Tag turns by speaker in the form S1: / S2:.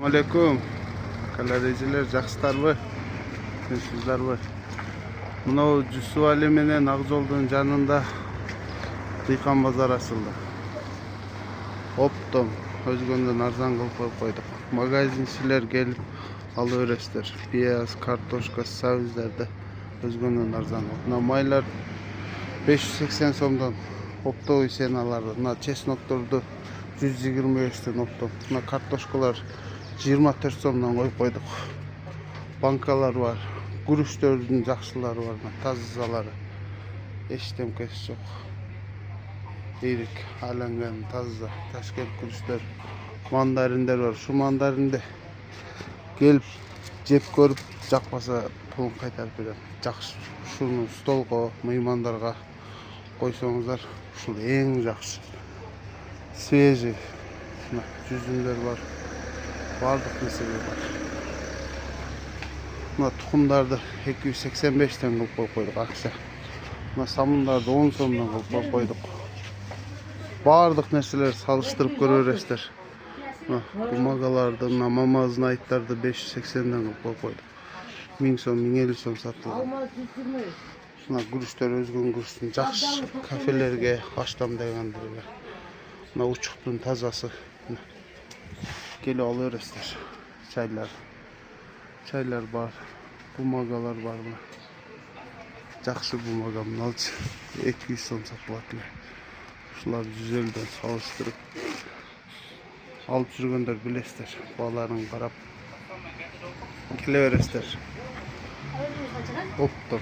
S1: Assalamualaikum. Kaloriyciler жақсыларбы? Tinchsizlarбы? Мынау Жүсүп менен Акжолдун жанында дыйкан базар ачылды. Оптом өзгөндөн арзан кылып койдук. Магазинчилер келип алып бересиздер. Пияз, картошка, сабыздарды өзгөндөн арзан. Мына майлар 580 сомдон оптовый сеналарды, мына чеснокторду 125тен оптом. Мына картошкалар 24 сомдон коюп койдук. Банкалар бар. Күрүчтөрдүн жакшылары бар, тазалары. Эчтемкеси жок. Ийрик, аланган, таза, Ташкент күрүчтөр, мандариндер бар. Шу мандаринди келип жеп көрүп, жакпаса пулун кайтарып берем. Жакшы. Шуну столго, мыймандарга койсоңуздар, ушул эң жакшы. Свежий. Жүзүмдөр бар. Бардык нерселер бар. Мына тукумдарды 285тен кылып коюп койдук акча. Мына самындарды 10 сомдон кылып коюп койдук. Бардык нерселер салыштырып көрө бересиздер. Мына бумагаларды, мына мамазын айттарды 580ден кылып коюп койдук. 1000 сом, 1050 сом сатылган. Мына күрүчтөр өзгөн күрүчтүн жакшы кафелерге, аштамдагандырга. Мына учуктун тазасы. Келип алып бересиздер. Çaylar бар, бумагалар бар. Жакшы бумага мыналчы 200 сом сатылат эле. Ушулар 150ден салыштырып алып жүргөндөр билесиздер. Баларын карап келе бересиздер. Оптом.